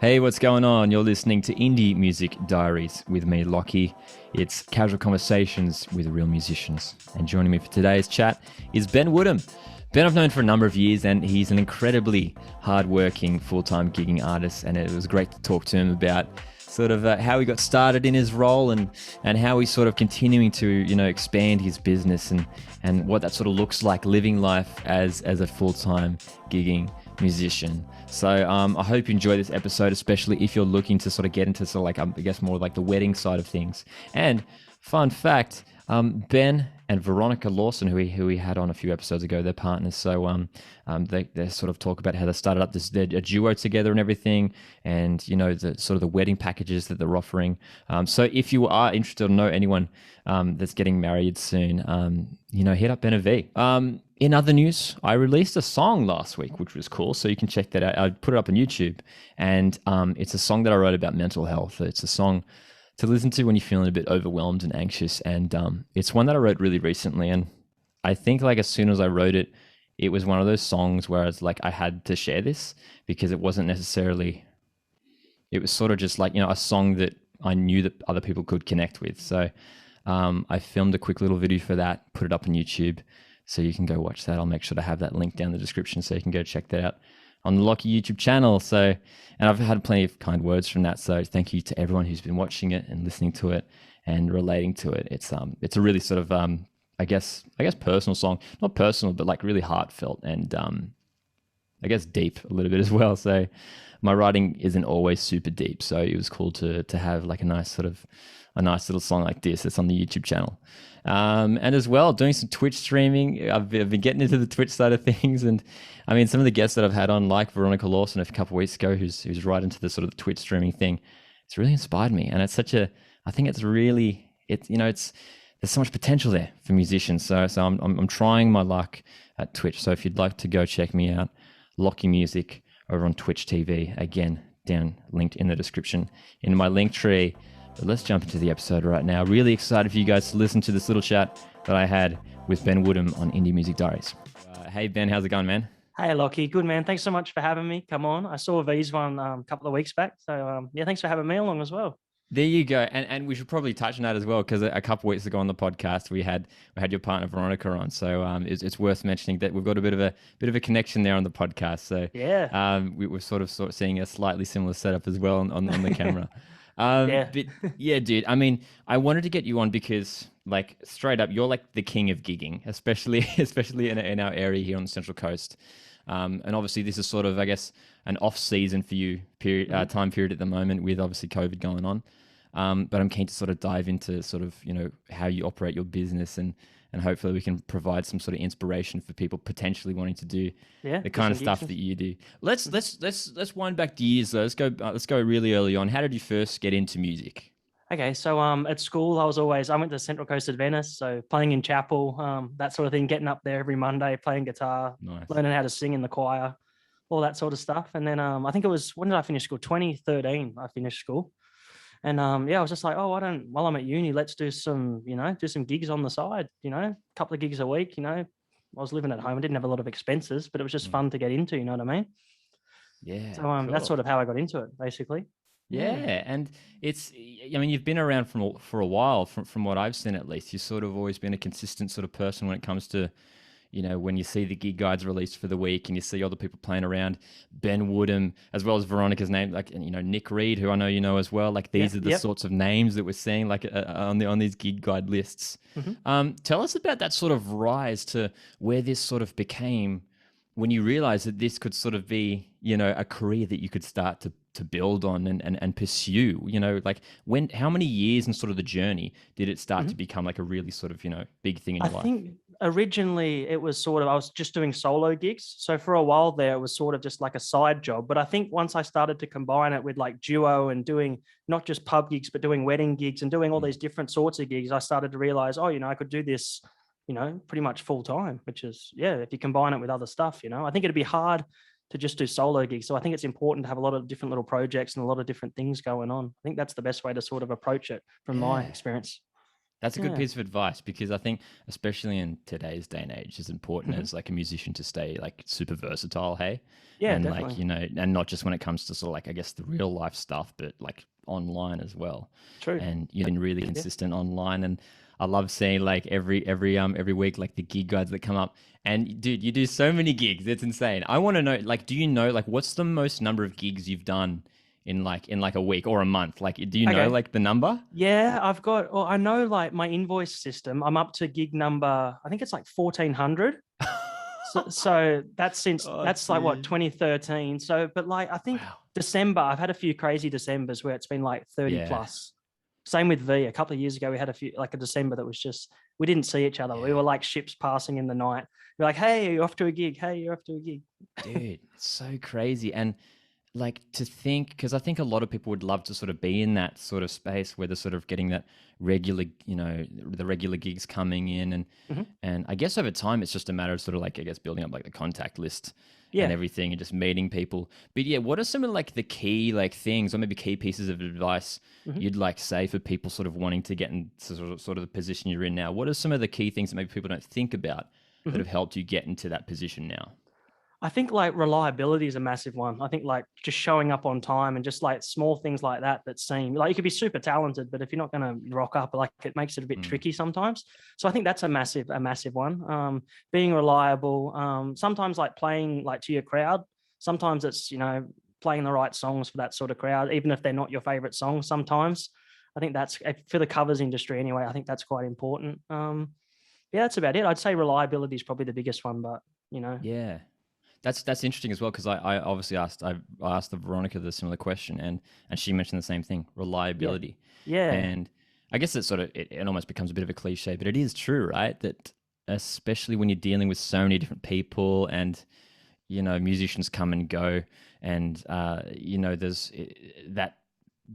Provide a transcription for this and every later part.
Hey, what's going on? You're listening to Indie Music Diaries with me, Lockee. It's casual conversations with real musicians. And joining me for today's chat is Ben Woodham. Ben I've known for a number of years, and he's an incredibly hardworking, full-time gigging artist. And it was great to talk to him about sort of how he got started in his role and how he's sort of continuing to expand his business and what that sort of looks like living life as a full-time gigging musician. So I hope you enjoy this episode, especially if you're looking to sort of get into sort of like I guess more like the wedding side of things. And fun fact, Ben and Veronica Lawson, who we had on a few episodes ago, they're partners. So they sort of talk about how they started up a duo together and everything, and the sort of the wedding packages that they're offering. So if you are interested or know anyone that's getting married soon, hit up Ben and V. In other news, I released a song last week, which was cool. So you can check that out. I put it up on YouTube, and it's a song that I wrote about mental health. It's a song to listen to when you're feeling a bit overwhelmed and anxious. And it's one that I wrote really recently. And I think like as soon as I wrote it, it was one of those songs where it's like I had to share this because it wasn't necessarily, it was sort of just like, a song that I knew that other people could connect with. So I filmed a quick little video for that, put it up on YouTube. So you can go watch that. I'll make sure to have that link down in the description so you can go check that out on the Lockee YouTube channel. So, and I've had plenty of kind words from that. So thank you to everyone who's been watching it and listening to it and relating to it. It's a really sort of I guess personal song, not personal, but like really heartfelt and I guess deep a little bit as well. So my writing isn't always super deep. So it was cool to have like a nice little song like this that's on the YouTube channel. And as well, doing some Twitch streaming. I've been getting into the Twitch side of things. And I mean, some of the guests that I've had on, like Veronica Lawson a couple of weeks ago, who's right into the sort of the Twitch streaming thing, it's really inspired me. And it's I think it's really, there's so much potential there for musicians. So I'm trying my luck at Twitch. So if you'd like to go check me out, Lockee Music over on Twitch TV, again, down linked in the description in my link tree. But let's jump into the episode right now. Really excited for you guys to listen to this little chat that I had with Ben Woodham on Indie Music Diaries. Hey Ben, how's it going, man? Hey, Lockee. Good, man. Thanks so much for having me. Come on. I saw V's one a couple of weeks back. So, yeah, thanks for having me along as well. There you go, and we should probably touch on that as well because a couple of weeks ago on the podcast we had your partner Veronica on, so it's worth mentioning that we've got a bit of a connection there on the podcast. So Yeah. we're sort of seeing a slightly similar setup as well on the camera. Yeah. But yeah, dude, I mean, I wanted to get you on because like straight up, you're like the king of gigging, especially in our area here on the Central Coast. And obviously, this is sort of, I guess, an off season for you time period at the moment with obviously COVID going on. But I'm keen to sort of dive into sort of how you operate your business and hopefully we can provide some sort of inspiration for people potentially wanting to do Yeah. the Do kind some of stuff gigs. that you do. Let's wind back the years though. Let's go really early on. How did you first get into music? Okay. So, at school, I went to Central Coast Adventist. So, playing in chapel, that sort of thing, getting up there every Monday, playing guitar, Nice. learning how to sing in the choir, all that sort of stuff. And then, I think it was, when did I finish school? 2013, I finished school. And yeah, I was just like, oh, while I'm at uni, let's do some gigs on the side, a couple of gigs a week. I was living at home. I didn't have a lot of expenses, but it was just Mm. fun to get into, you know what I mean? Yeah, So that's cool. sort of how I got into it, basically. Yeah. Yeah, and I mean, you've been around for a while, from what I've seen at least. You've sort of always been a consistent sort of person when it comes to, when you see the gig guides released for the week and you see other people playing around, Ben Woodham, as well as Veronica's name, like, and, Nick Reed, who I know you know as well. Like Yeah. these are the Yep. sorts of names that we're seeing like on these gig guide lists. Hmm. Tell us about that sort of rise to where this sort of became when you realized that this could sort of be, a career that you could start to build on and pursue, like how many years and sort of the journey did it start to Hmm. become like a really sort of, big thing in I your life? think originally it was sort of, I was just doing solo gigs. So for a while there, it was sort of just like a side job. But I think once I started to combine it with like duo and doing not just pub gigs, but doing wedding gigs and doing all Mm. these different sorts of gigs, I started to realize, oh, I could do this, pretty much full time, which is, yeah, if you combine it with other stuff, I think it'd be hard to just do solo gigs. So I think it's important to have a lot of different little projects and a lot of different things going on. I think that's the best way to sort of approach it from my Yeah. experience. That's a good Yeah. piece of advice because I think, especially in today's day and age, it's important Mhm. as like a musician to stay like super versatile, hey, Yeah, and like definitely. and not just when it comes to sort of like I guess the real life stuff, but like online as well. True. And you've been really Yeah. consistent online, and I love seeing like every week like the gig guides that come up. And dude, you do so many gigs, it's insane. I want to know, like, do you know like what's the most number of gigs you've done in like a week or a month? Like, do you know Okay. like the number? Yeah, I've got, well, I know like my invoice system, I'm up to gig number, I think it's like 1400. So Oh, that's like what, dude. 2013. So, but like, I think Wow. December, I've had a few crazy Decembers where it's been like 30 Yeah. plus. Same with V. A couple of years ago, we had a few, like a December that was just, we didn't see each other. We Yeah. were like ships passing in the night. We're like, hey, you're off to a gig. Hey, you're off to a gig. Dude, it's so crazy. And like to think, because I think a lot of people would love to sort of be in that sort of space where they're sort of getting that regular, you know, the regular gigs coming in. Mhm. And I guess over time, it's just a matter of sort of like, I guess, building up like the contact list and Yeah. everything and just meeting people. But yeah, what are some of like the key like things or maybe key pieces of advice Mhm. you'd like say for people sort of wanting to get into sort of the position you're in now? What are some of the key things that maybe people don't think about that Mhm. have helped you get into that position now? I think like reliability is a massive one. I think like just showing up on time and just like small things like that that seem like you could be super talented, but if you're not going to rock up, like it makes it a bit Mm. tricky sometimes. So I think that's a massive one. Being reliable. Sometimes like playing like to your crowd. Sometimes it's, you know, playing the right songs for that sort of crowd, even if they're not your favorite songs. Sometimes I think that's for the covers industry anyway. I think that's quite important. Yeah, that's about it. I'd say reliability is probably the biggest one, but you know, Yeah. That's interesting as well because I obviously I asked the Veronica the similar question and she mentioned the same thing, yeah, reliability. yeah. And I guess it sort of it almost becomes a bit of a cliche, but it is true, right? That especially when you're dealing with so many different people and you know musicians come and go and you know there's that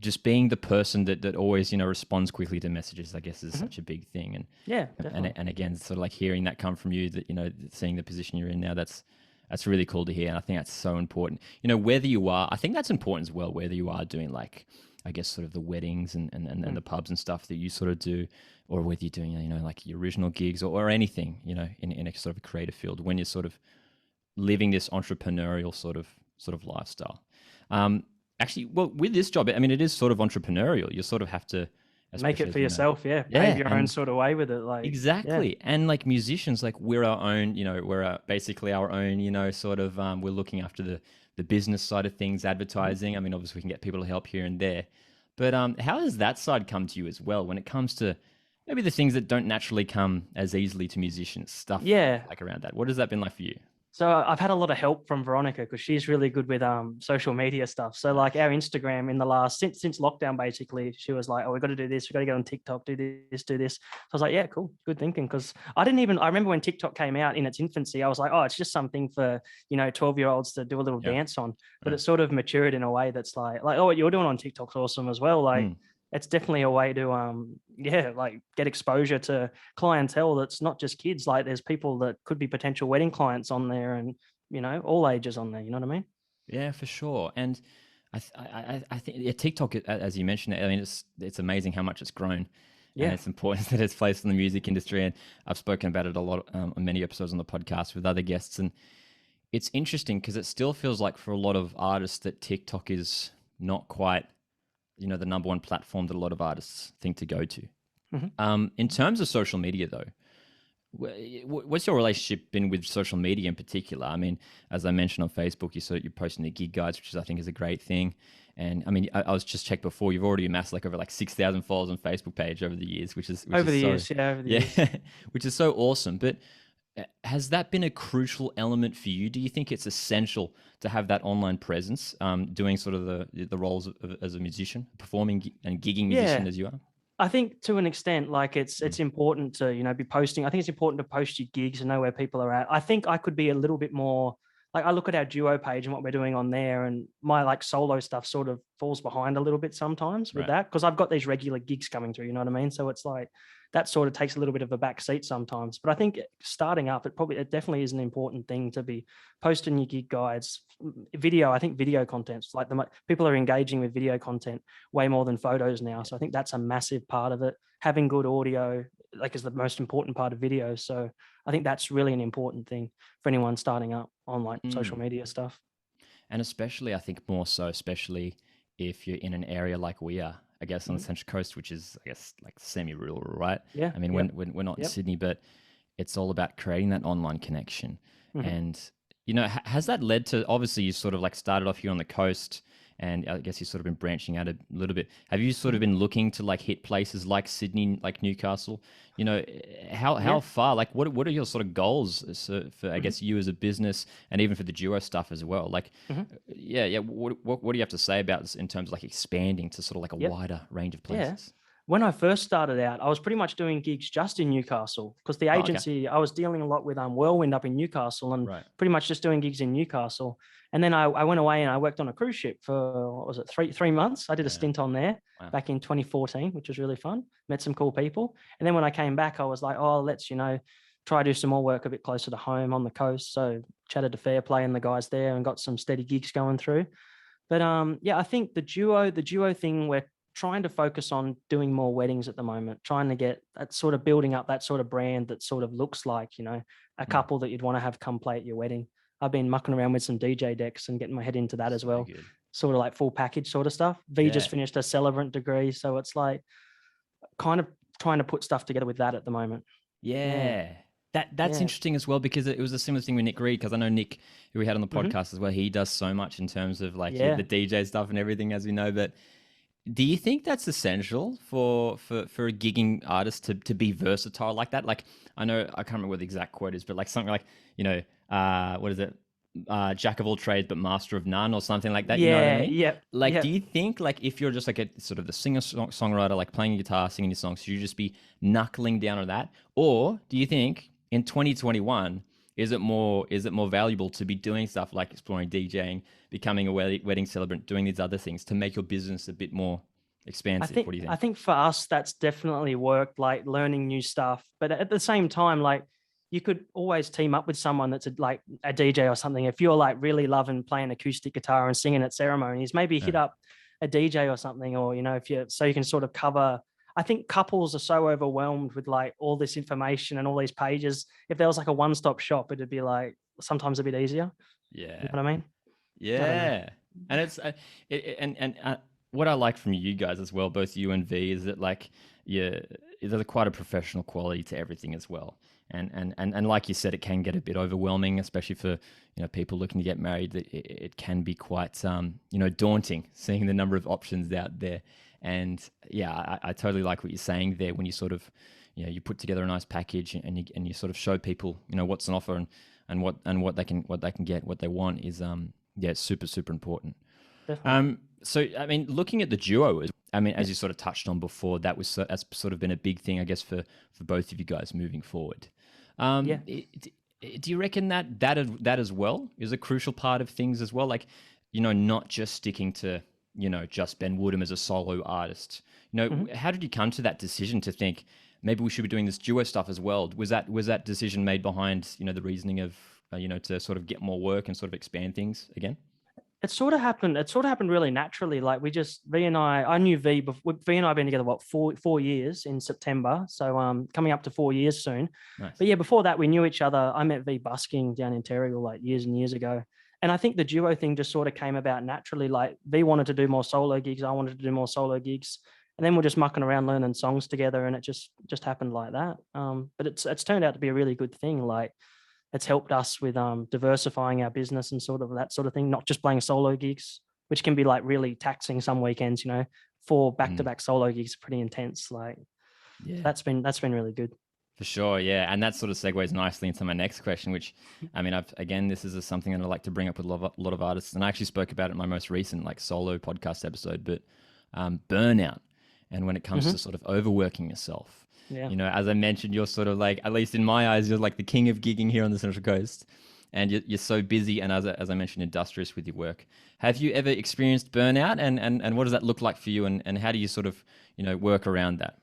just being the person that always you know responds quickly to messages I guess is Mhm. such a big thing Yeah, definitely. and again sort of like hearing that come from you that you know seeing the position you're in now that's really cool to hear and I think that's so important you know whether you are I think that's important as well whether you are doing like I guess sort of the weddings and Mm. the pubs and stuff that you sort of do or whether you're doing you know like your original gigs or anything you know in a sort of a creative field when you're sort of living this entrepreneurial sort of lifestyle. Actually, well, with this job, I mean, it is sort of entrepreneurial. You sort of have to, Make especially it as for you know, yourself, yeah. Pave yeah, your own and sort of way with it, like, yeah. exactly, and like musicians, like we're our own, you know, basically our own, you know, sort of. We're looking after the business side of things, Mhm. advertising. I mean, obviously, we can get people to help here and there, but how does that side come to you as well when it comes to maybe the things that don't naturally come as easily to musicians, stuff Yeah. like around that? What has that been like for you? So I've had a lot of help from Veronica because she's really good with social media stuff. So like Nice. our Instagram in the last since lockdown, basically, she was like, "Oh, we got to do this. We got to get on TikTok, do this, do this." So I was like, "Yeah, cool, good thinking." Because I didn't even I remember when TikTok came out in its infancy, I was like, "Oh, it's just something for 12-year-olds to do a little Yeah. dance on." But Yeah. it's sort of matured in a way that's like, "Oh, what you're doing on TikTok's awesome as well." Like Mm. it's definitely a way to yeah, like get exposure to clientele that's not just kids. Like there's people that could be potential wedding clients on there and all ages on there. You know what I mean? Yeah, for sure. And I think yeah, TikTok, as you mentioned, I mean, it's amazing how much it's grown, and Yeah. it's important that it's placed in the music industry. And I've spoken about it a lot on many episodes on the podcast with other guests, and it's interesting because it still feels like for a lot of artists that TikTok is not quite, you know, the number one platform that a lot of artists think to go to. Mhm. In terms of social media, though, what's your relationship been with social media in particular? I mean, as I mentioned on Facebook, you're posting the gig guides, which is, I think is a great thing. And I mean, I was just checked before. You've already amassed like over like 6,000 followers on Facebook page over the years, which Over is the so years, yeah, over the yeah, years. which is so awesome. But has that been a crucial element for you? Do you think it's essential to have that online presence, doing sort of the roles as a musician, performing and gigging musician Yeah, as you are? I think to an extent, like Mm. it's important to be posting. I think it's important to post your gigs and know where people are at. I think I could be a little bit more like I look at our duo page and what we're doing on there, and my like solo stuff sort of falls behind a little bit sometimes with Right. that, because I've got these regular gigs coming through, you know what I mean? So it's like that sort of takes a little bit of a back seat sometimes. But I think starting up, it definitely is an important thing to be posting your gig guides, video. I think video content's like people are engaging with video content way more than photos now. So I think that's a massive part of it. Having good audio, like, is the most important part of video. So I think that's really an important thing for anyone starting up on like social Mm. media stuff. And especially, I think more so, especially if you're in an area like we are, I guess, on the Mhm. Central Coast, which is, I guess, like semi-rural, right? Yeah. I mean, Yep. when we're not in Yep. Sydney, but it's all about creating that online connection. Mhm. And, you know, has that led to, obviously, you sort of like started off here on the coast, and I guess you've sort of been branching out a little bit. Have you sort of Mhm. been looking to like hit places like Sydney, like Newcastle? You know, how Yeah. far? Like, what are your sort of goals for I Mhm. guess you as a business, and even for the duo stuff as well? Like, Mhm. yeah. What do you have to say about this in terms of like expanding to sort of like a Yep. wider range of Yeah. places? When I first started out, I was pretty much doing gigs just in Newcastle, because the Oh, okay. agency, I was dealing a lot with Whirlwind up in Newcastle, and Right. pretty much just doing gigs in Newcastle. And then I went away and I worked on a cruise ship for, what was it, three months. I did a Yeah. stint on there Wow. back in 2014, which was really fun. Met some cool people. And then when I came back, I was like, oh, let's, try to do some more work a bit closer to home on the coast. So chatted to Fairplay and the guys there and got some steady gigs going through. But yeah, I think the duo thing, we're trying to focus on doing more weddings at the moment, trying to get that sort of building up that sort of brand that sort of looks like, a Mm. couple that you'd want to have come play at your wedding. I've been mucking around with some DJ decks and getting my head into that as So well. good. Sort of like full package sort of stuff. V Yeah. just finished a celebrant degree, so it's like kind of trying to put stuff together with that at the moment. Yeah. Yeah. That's Yeah. interesting as well, because it was a similar thing with Nick Reed, because I know Nick, who we had on the Hmm. podcast as well, he does so much in terms of like Yeah. the DJ stuff and everything, as we know. But do you think that's essential for a gigging artist to be versatile like that? Like, I know I can't remember what the exact quote is, but like something like, what is it? Jack of all trades but master of none, or something like that. You know what I Yeah. mean? Yep. Like, do Yep. you think like if you're just like a sort of the singer songwriter, like playing guitar, singing your songs, should you just be knuckling down on that, or do you think in 2021 is it more valuable to be doing stuff like exploring DJing, becoming a wedding celebrant, doing these other things to make your business a bit more I expansive? think What do you I think? think for us that's definitely worked, like learning new stuff. But at the same time, like you could always team up with someone that's like a DJ or something. If you're like really loving playing acoustic guitar and singing at ceremonies, maybe hit Yeah. up a DJ or something, or if you so you can sort of cover. I think couples are so overwhelmed with like all this information and all these pages. If there was like a one-stop shop, it'd be like sometimes a bit easier. You Yeah. know what I mean? I don't know. Yeah, and and what I like from you guys as well, both you and V, is that like yeah, there's quite a professional quality to everything as well. And like you said, it can get a bit overwhelming, especially for people looking to get married. It can be quite daunting seeing the number of options out there. And yeah, I totally like what you're saying there when you sort of you put together a nice package and you sort of show people what's on offer and what they can get, what they want is yeah, it's super, super important. Definitely. So I mean, looking at the duo, I mean, Yeah. as you sort of touched on before, that's sort of been a big thing, I guess, for both of you guys moving forward. Yeah. Do you reckon that as well is a crucial part of things as well? Like, not just sticking to just Ben Woodham as a solo artist. Mhm. How did you come to that decision to think maybe we should be doing this duo stuff as well? Was that decision made behind the reasoning of to sort of get more work and sort of expand things again? It sort of happened really naturally. Like we just V and I knew V before. V and I have been together what four years in September, so coming up to 4 years soon. Nice. But yeah, before that we knew each other. I met V busking down in Terrigal like years and years ago, and I think the duo thing just sort of came about naturally. Like V wanted to do more solo gigs, I wanted to do more solo gigs, and then we're just mucking around learning songs together, and it just happened like that. But it's turned out to be a really good thing. Like it's helped us with diversifying our business and sort of that sort of thing, not just playing solo gigs, which can be like really taxing some weekends. 4 Mm, back-to-back solo gigs are pretty intense. Like yeah. that's been really good. For sure, yeah, and that sort of segues nicely into my next question, which, I mean, this is something that I like to bring up with a lot of artists, and I actually spoke about it in my most recent like solo podcast episode. But burnout, and when it comes Hmm. to sort of overworking yourself, Yeah. as I mentioned, you're sort of like, at least in my eyes, you're like the king of gigging here on the Central Coast, and you're so busy and as I mentioned, industrious with your work. Have you ever experienced burnout, and what does that look like for you, and how do you sort of, work around that?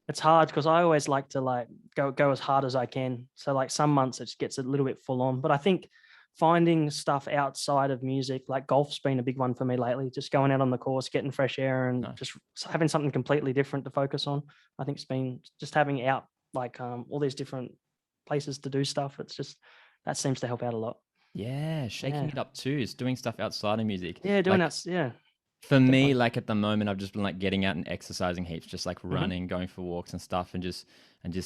It's hard because I always like to like go as hard as I can. So like some months it gets a little bit full on, but I think finding stuff outside of music, like golf's been a big one for me lately. Just going out on the course, getting fresh air, and Nice. just having something completely different to focus on. I think it's been just having out like all these different places to do stuff. It's just that seems to help out a lot. Yeah, shaking Yeah, it up too, is doing stuff outside of music. yeah, doing Like that. Yeah, for me, definitely. like at the moment, I've just been like getting out and exercising heaps, just like Hmm. running, going for walks and stuff, and just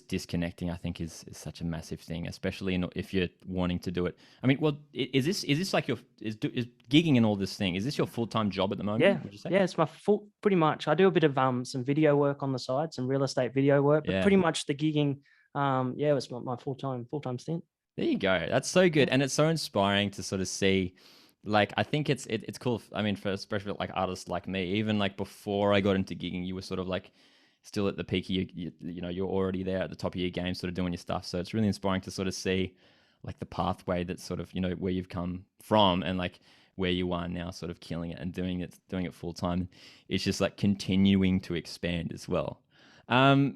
disconnecting. I think is such a massive thing, especially if you're wanting to do it. I mean, well, is this like is gigging and all this thing? Is this your full time job at the Yeah, moment? Would you say? yeah, it's my full pretty much. I do a bit of some video work on the side, some real estate video work, but Yeah. pretty much the gigging, yeah, it's my full time stint. There you go. That's so good, Yeah. and it's so inspiring to sort of see. Like, I think it's cool. I mean, for especially like artists like me, even like before I got into gigging, you were sort of like still at the peak of you're already there at the top of your game, sort of doing your stuff. So it's really inspiring to sort of see like the pathway that's sort of where you've come from, and like where you are now, sort of killing it and doing it full time. It's just like continuing to expand as well.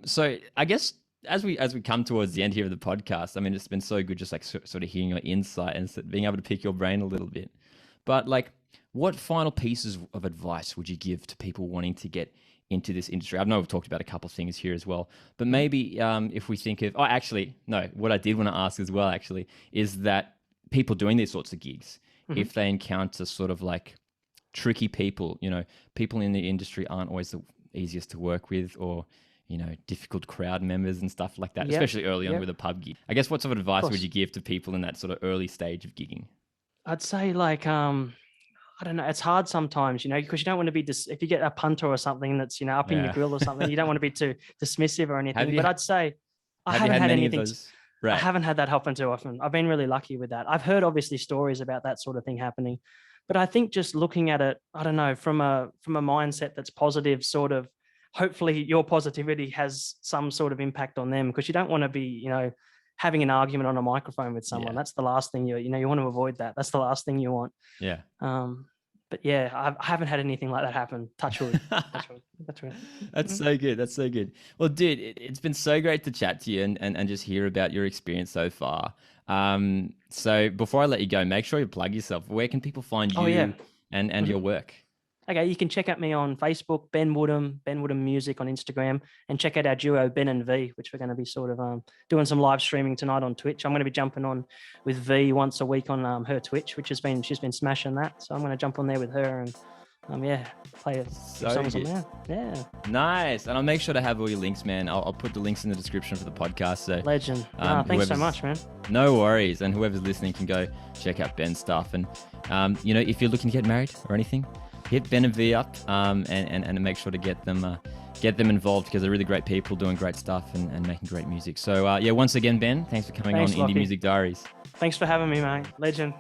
So I guess as we come towards the end here of the podcast, I mean, it's been so good just like sort of hearing your insight and being able to pick your brain a little bit. But like, what final pieces of advice would you give to people wanting to get into this industry? I know we've talked about a couple of things here as well, but Mhm. maybe if we think of, oh, actually, no, what I did want to ask as well, actually, is that people doing these sorts of gigs, Mhm. if they encounter sort of like tricky people, people in the industry aren't always the easiest to work with, or difficult crowd members and stuff like that, Yep. especially early on Yep. with a pub gig. I guess what sort of Of advice would you course. give to people in that sort of early stage of gigging? I'd say like I don't know. It's hard sometimes, because you don't want to be if you get a punter or something that's up in your Yeah. grill or something, you don't want to be too dismissive or Have anything. you But I'd say I have you haven't had had many of anything. those? I Right. haven't had that happen too often. I've been really lucky with that. I've heard obviously stories about that sort of thing happening, but I think just looking at it, I don't know, from a mindset that's positive, sort of, hopefully your positivity has some sort of impact on them, because you don't want to be, having an argument on a microphone with someone. Yeah. That's the last thing you want to avoid that. That's the last thing you want. Yeah. Um, but yeah, I haven't had anything like that happen. Touch wood. Touch wood. Touch wood. That's so good. That's so good. Well, dude, it's been so great to chat to you and just hear about your experience so far. So before I let you go, make sure you plug yourself. Where can people find Oh yeah. you and your work? Okay, you can check out me on Facebook, Ben Woodham Music on Instagram, and check out our duo Ben and V, which we're going to be sort of doing some live streaming tonight on Twitch. I'm going to be jumping on with V once a week on her Twitch, which she's been smashing that. So I'm going to jump on there with her and yeah, play a few So songs on good. there. Yeah, Nice. And I'll make sure to have all your links, man. I'll put the links in the description for the podcast. So legend. Thanks so much, man. no worries. And whoever's listening can go check out Ben's stuff. And, if you're looking to get married or anything, hit Ben and V up and make sure to get them involved, because they're really great people doing great stuff and making great music. So, yeah, once again, Ben, thanks for coming Thanks, on Indie Lockee. Music Diaries. Thanks for having me, mate. Legend.